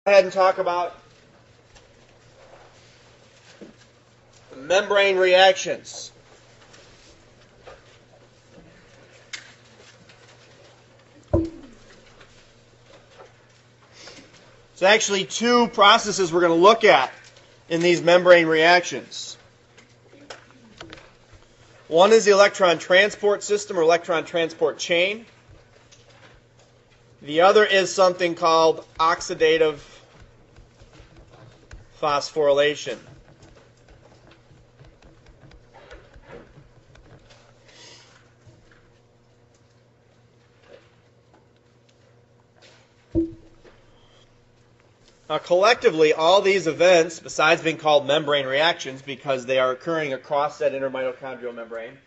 ahead and talk about membrane reactions. It's actually two processes we're going to look at in these membrane reactions. One is the electron transport system or electron transport chain. The other is something called oxidative phosphorylation. Now, collectively, all these events, besides being called membrane reactions because they are occurring across that intermitochondrial membrane,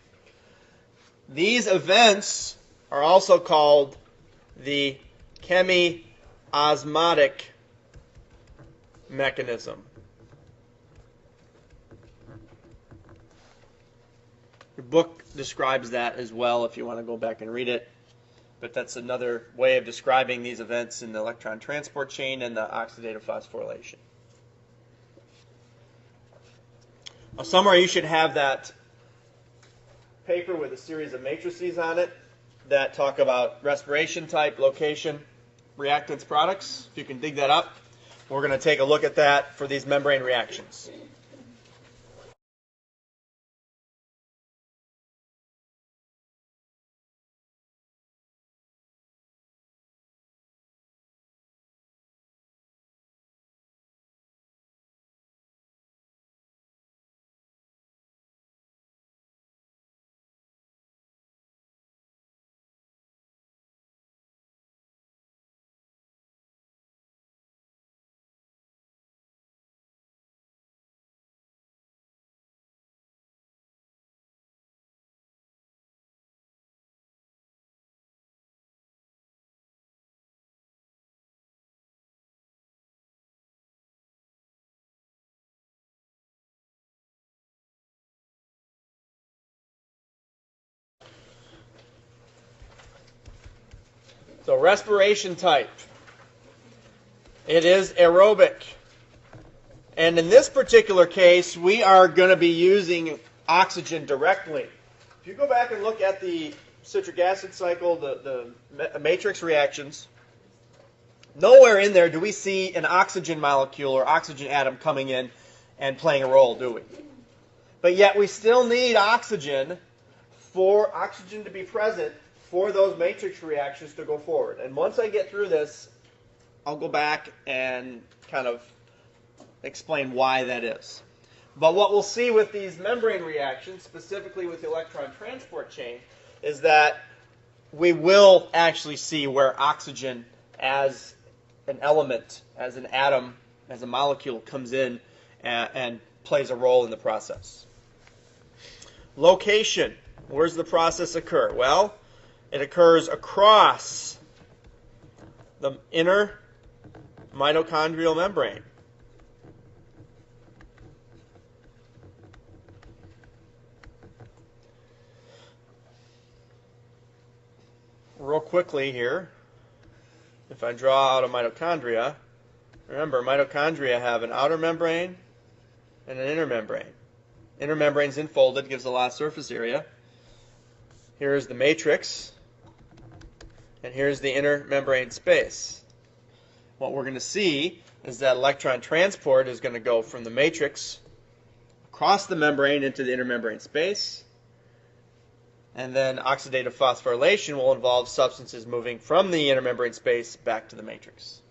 these events are also called the chemiosmotic mechanism. Your book describes that as well if you want to go back and read it. But that's another way of describing these events in the electron transport chain and the oxidative phosphorylation. Now, somewhere you should have that paper with a series of matrices on it that talk about respiration type, location, reactants, products. If you can dig that up, we're going to take a look at that for these membrane reactions. So respiration type. It is aerobic. And in this particular case, we are going to be using oxygen directly. If you go back and look at the citric acid cycle, the matrix reactions, nowhere in there do we see an oxygen molecule or oxygen atom coming in and playing a role, do we? But yet we still need oxygen for oxygen to be present for those matrix reactions to go forward. And once I get through this, I'll go back and kind of explain why that is. But what we'll see with these membrane reactions, specifically with the electron transport chain, is that we will actually see where oxygen as an element, as an atom, as a molecule comes in and plays a role in the process. Location. Where does the process occur? Well, it occurs across the inner mitochondrial membrane. Real quickly here, if I draw out a mitochondria, remember mitochondria have an outer membrane and an inner membrane. Inner membrane's infolded, gives a lot of surface area. Here's the matrix, and here's the inner membrane space. What we're going to see is that electron transport is going to go from the matrix across the membrane into the inner membrane space. And then oxidative phosphorylation will involve substances moving from the inner membrane space back to the matrix.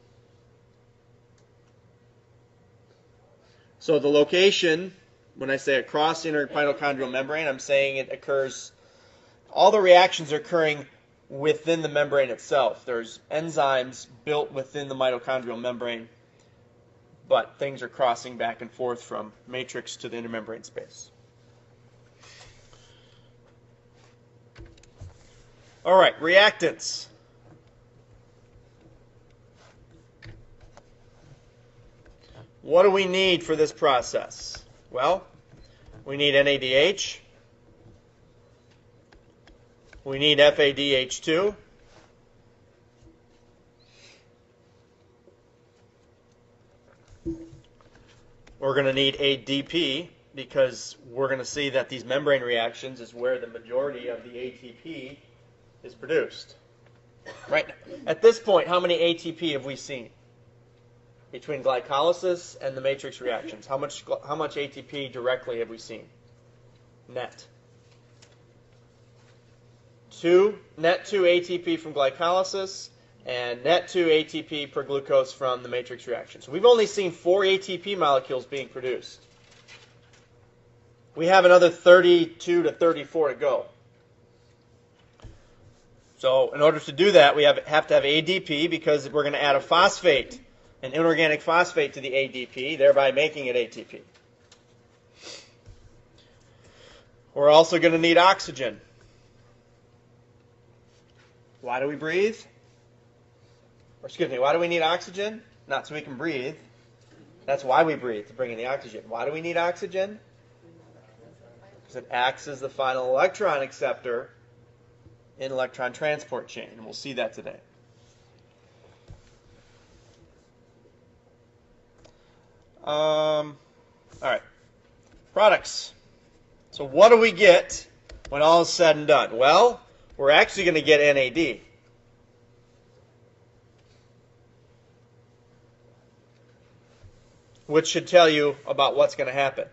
So the location, when I say across the inner mitochondrial membrane, I'm saying it occurs, all the reactions are occurring within the membrane itself. There's enzymes built within the mitochondrial membrane, but things are crossing back and forth from matrix to the inner membrane space. All right, reactants. What do we need for this process? Well, we need NADH. We need FADH2. we're going to need ADP because we're going to see that these membrane reactions is where the majority of the ATP is produced. Right at this point, how many ATP have we seen between glycolysis and the matrix reactions? How much ATP directly have we seen? Net 2 ATP from glycolysis and net 2 ATP per glucose from the matrix reaction. So we've only seen 4 ATP molecules being produced. We have another 32 to 34 to go. So in order to do that, we have to have ADP because we're going to add a phosphate, an inorganic phosphate to the ADP, thereby making it ATP. We're also going to need oxygen. Why do we breathe? Or excuse me, why do we need oxygen? Not so we can breathe. That's why we breathe, to bring in the oxygen. Why do we need oxygen? Because it acts as the final electron acceptor in electron transport chain, and we'll see that today. All right, products. So what do we get when all is said and done? Well, we're actually going to get NAD. Which should tell you about what's going to happen.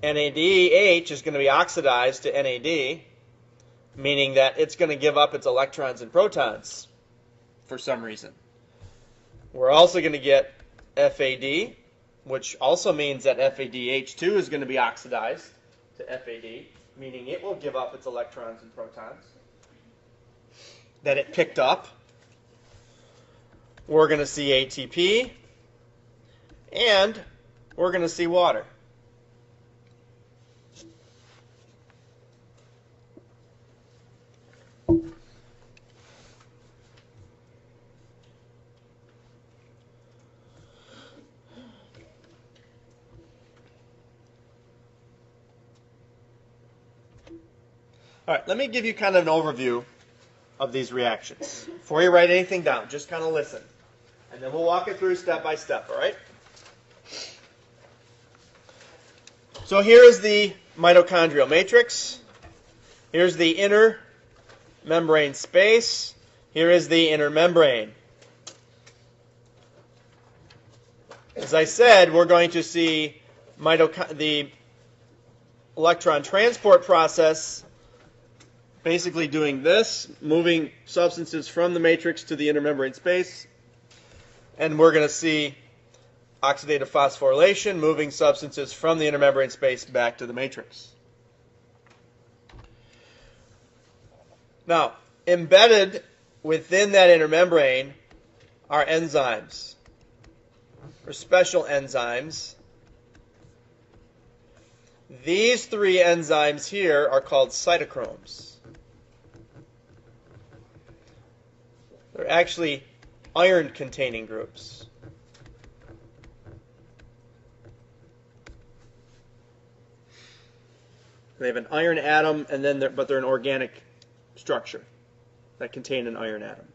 NADH is going to be oxidized to NAD, meaning that it's going to give up its electrons and protons for some reason. We're also going to get FAD, which also means that FADH2 is going to be oxidized to FAD, meaning it will give up its electrons and protons that it picked up. We're going to see ATP, and we're going to see water. All right, let me give you kind of an overview of these reactions. Before you write anything down, just kind of listen. And then we'll walk it through step by step, all right? So here is the mitochondrial matrix. Here's the inner membrane space. Here is the inner membrane. As I said, we're going to see the electron transport process basically doing this, moving substances from the matrix to the inner membrane space. And we're going to see oxidative phosphorylation, moving substances from the inner membrane space back to the matrix. Now, embedded within that inner membrane are enzymes, or special enzymes. These 3 enzymes here are called cytochromes. They're actually iron-containing groups. They have an iron atom, and then but they're an organic structure that contain an iron atom.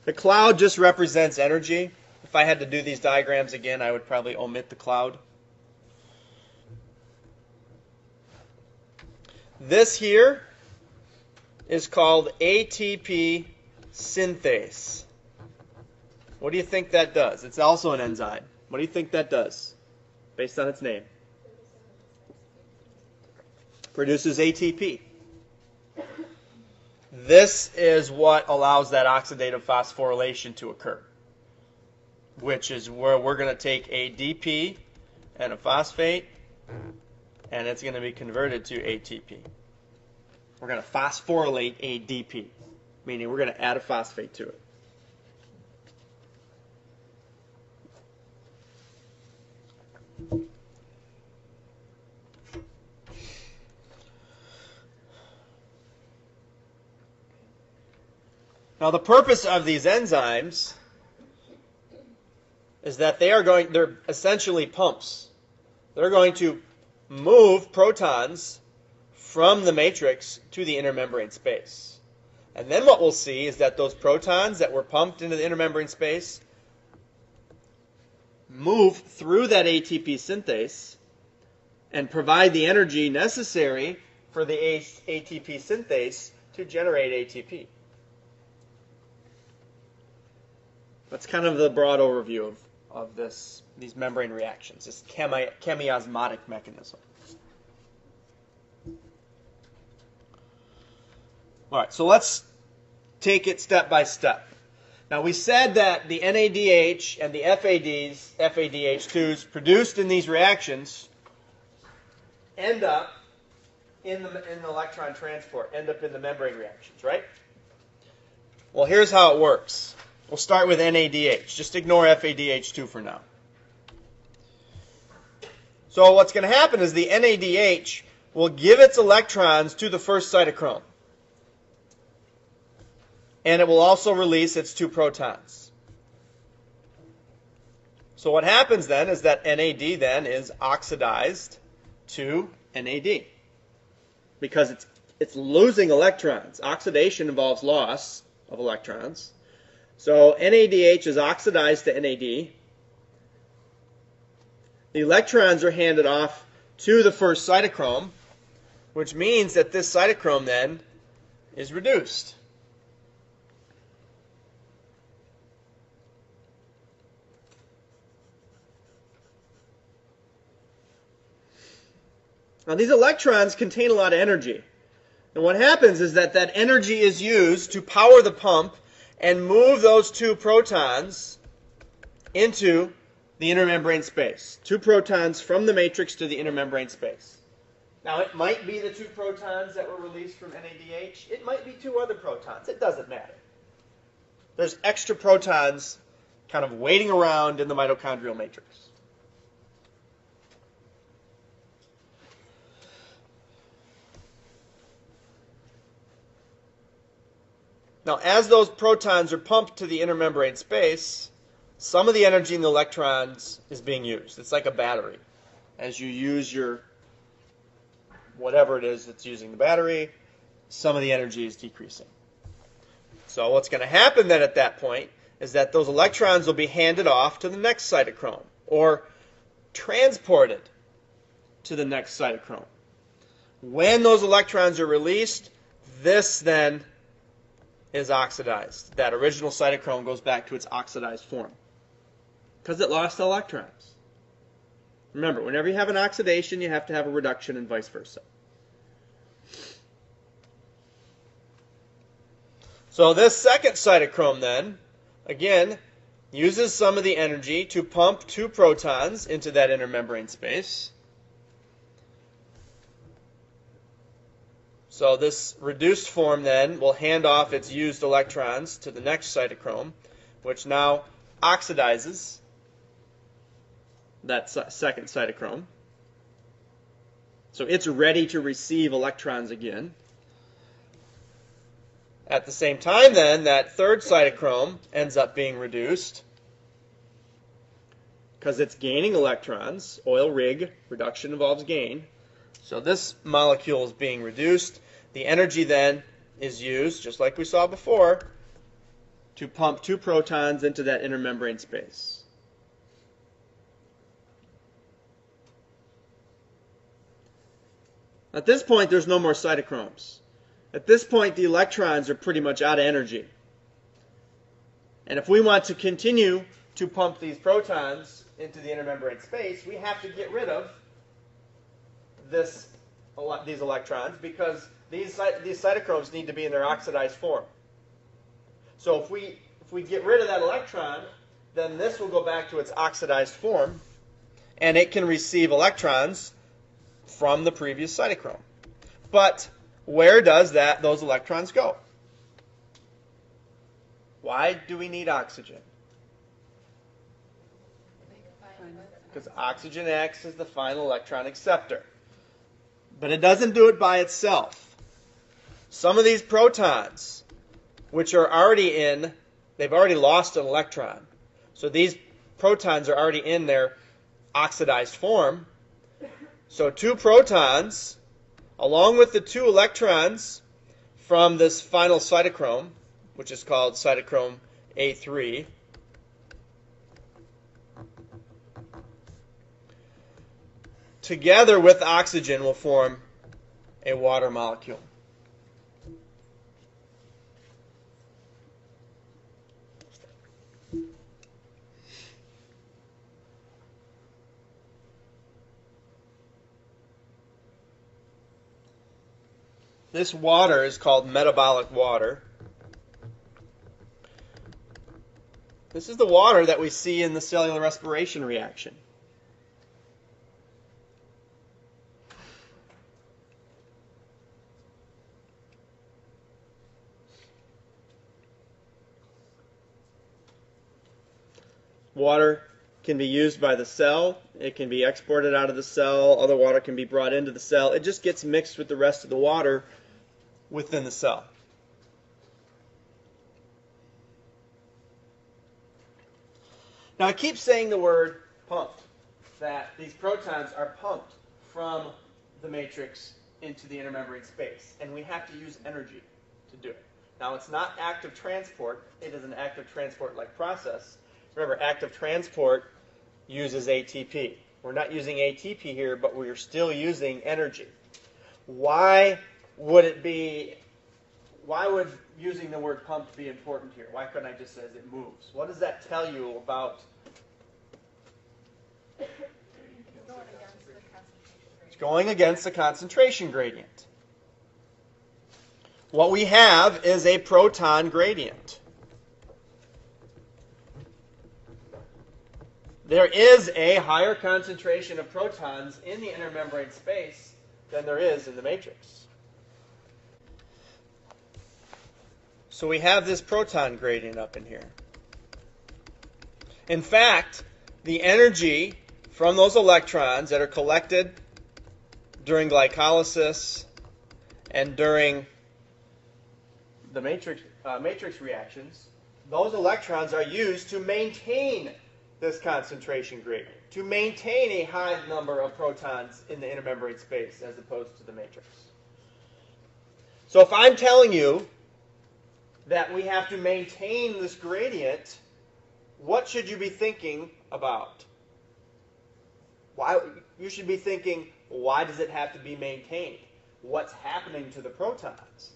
The cloud just represents energy. If I had to do these diagrams again, I would probably omit the cloud. This here is called ATP synthase. What do you think that does? It's also an enzyme. What do you think that does, based on its name? Produces ATP. This is what allows that oxidative phosphorylation to occur, which is where we're going to take ADP and a phosphate, and it's going to be converted to ATP. We're going to phosphorylate ADP, meaning we're going to add a phosphate to it. Now, the purpose of these enzymes is that they're essentially pumps. They're going to move protons from the matrix to the inner membrane space. And then what we'll see is that those protons that were pumped into the inner membrane space move through that ATP synthase and provide the energy necessary for the ATP synthase to generate ATP. That's kind of the broad overview of these membrane reactions, this chemiosmotic mechanism. All right, so let's take it step by step. Now, we said that the NADH and the FADH2s produced in these reactions end up in the electron transport, end up in the membrane reactions, right? Well, here's how it works. We'll start with NADH. Just ignore FADH2 for now. So what's going to happen is the NADH will give its electrons to the first cytochrome. And it will also release its 2 protons. So what happens then is that NAD then is oxidized to NAD because it's losing electrons. Oxidation involves loss of electrons. So NADH is oxidized to NAD. The electrons are handed off to the first cytochrome, which means that this cytochrome then is reduced. Now, these electrons contain a lot of energy. And what happens is that that energy is used to power the pump and move those 2 protons into the inner membrane space. 2 protons from the matrix to the inner membrane space. Now, it might be the 2 protons that were released from NADH. It might be 2 other protons. It doesn't matter. There's extra protons kind of waiting around in the mitochondrial matrix. Now, as those protons are pumped to the inner membrane space, some of the energy in the electrons is being used. It's like a battery. As you use your whatever it is that's using the battery, some of the energy is decreasing. So what's going to happen then at that point is that those electrons will be handed off to the next cytochrome or transported to the next cytochrome. When those electrons are released, this then is oxidized. That original cytochrome goes back to its oxidized form because it lost electrons. Remember, whenever you have an oxidation, you have to have a reduction and vice versa. So this second cytochrome then, again, uses some of the energy to pump 2 protons into that inner membrane space. So this reduced form then will hand off its used electrons to the next cytochrome, which now oxidizes that second cytochrome. So it's ready to receive electrons again. At the same time then, that third cytochrome ends up being reduced because it's gaining electrons. Oil rig, reduction involves gain. So this molecule is being reduced. The energy then is used, just like we saw before, to pump 2 protons into that inner membrane space. At this point, there's no more cytochromes. At this point, the electrons are pretty much out of energy. And if we want to continue to pump these protons into the inner membrane space, we have to get rid of these electrons because these cytochromes need to be in their oxidized form. So if we get rid of that electron, then this will go back to its oxidized form, and it can receive electrons from the previous cytochrome. But where does those electrons go? Why do we need oxygen? Because oxygen acts as the final electron acceptor. But it doesn't do it by itself. Some of these protons, which are already they've already lost an electron. So these protons are already in their oxidized form. So 2 protons, along with the 2 electrons from this final cytochrome, which is called cytochrome A3, together with oxygen will form a water molecule. This water is called metabolic water. This is the water that we see in the cellular respiration reaction. Water can be used by the cell. It can be exported out of the cell. Other water can be brought into the cell. It just gets mixed with the rest of the water within the cell. Now I keep saying the word pumped, that these protons are pumped from the matrix into the intermembrane space, and we have to use energy to do it. Now it's not active transport, it is an active transport-like process. Remember, active transport uses ATP. We're not using ATP here, but we're still using energy. Why would using the word pumped be important here? Why couldn't I just say it moves? What does that tell you about? It's going against the concentration gradient. What we have is a proton gradient. There is a higher concentration of protons in the intermembrane space than there is in the matrix. So we have this proton gradient up in here. In fact, the energy from those electrons that are collected during glycolysis and during the matrix reactions, those electrons are used to maintain this concentration gradient, to maintain a high number of protons in the intermembrane space as opposed to the matrix. So if I'm telling you that we have to maintain this gradient, what should you be thinking about? You should be thinking, why does it have to be maintained? What's happening to the protons?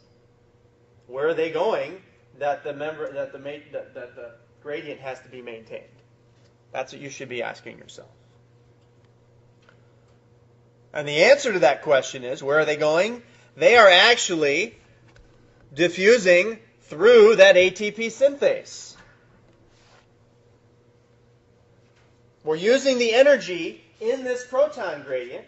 Where are they going that the gradient has to be maintained? That's what you should be asking yourself. And the answer to that question is, where are they going? They are actually diffusing through that ATP synthase. We're using the energy in this proton gradient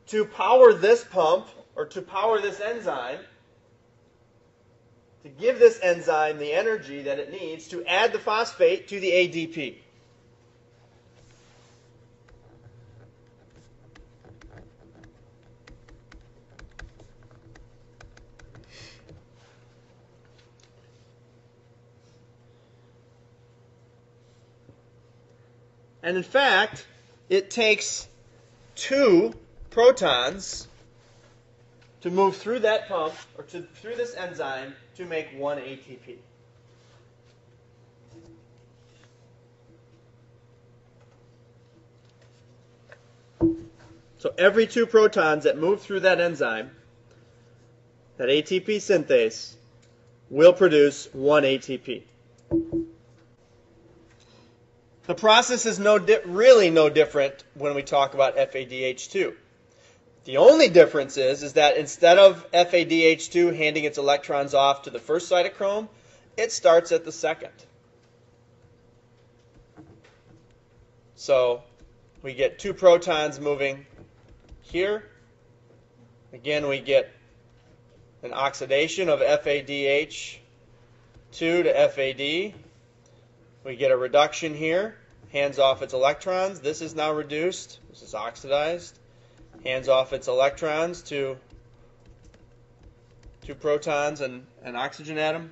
to power this pump, or to power this enzyme, to give this enzyme the energy that it needs to add the phosphate to the ADP. And in fact, it takes 2 protons to move through that pump, or through this enzyme, to make 1 ATP. So every 2 protons that move through that enzyme, that ATP synthase, will produce 1 ATP. The process is really no different when we talk about FADH2. The only difference is that instead of FADH2 handing its electrons off to the first cytochrome, it starts at the second. So we get 2 protons moving here. Again, we get an oxidation of FADH2 to FAD. We get a reduction here, hands off its electrons. This is now reduced. This is oxidized. Hands off its electrons to 2 protons and an oxygen atom.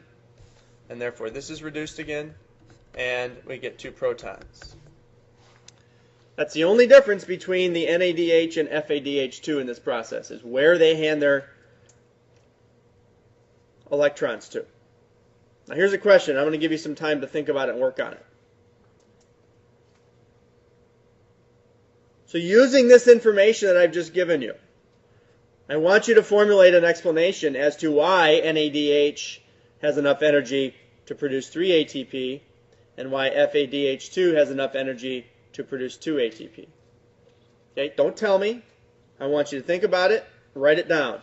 And therefore this is reduced again. And we get 2 protons. That's the only difference between the NADH and FADH2 in this process, is where they hand their electrons to. Now here's a question. I'm going to give you some time to think about it and work on it. So using this information that I've just given you, I want you to formulate an explanation as to why NADH has enough energy to produce 3 ATP and why FADH2 has enough energy to produce 2 ATP. Okay, don't tell me. I want you to think about it, write it down.